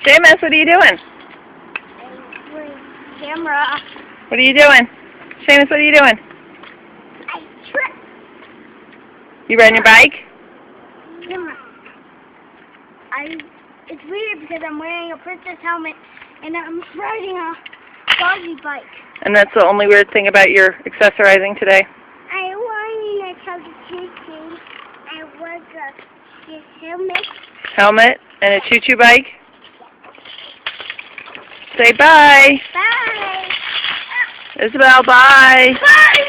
Seamus, what are you doing? Camera. What are you doing? Seamus, what are you doing? I tripped. You riding your bike? Camera. It's weird because I'm wearing a princess helmet and I'm riding a doggy bike. And that's the only weird thing about your accessorizing today? I wanted to tell the choo-choo. I was a helmet. Helmet and a choo-choo bike? Say bye. Bye. Isabel, bye. Bye.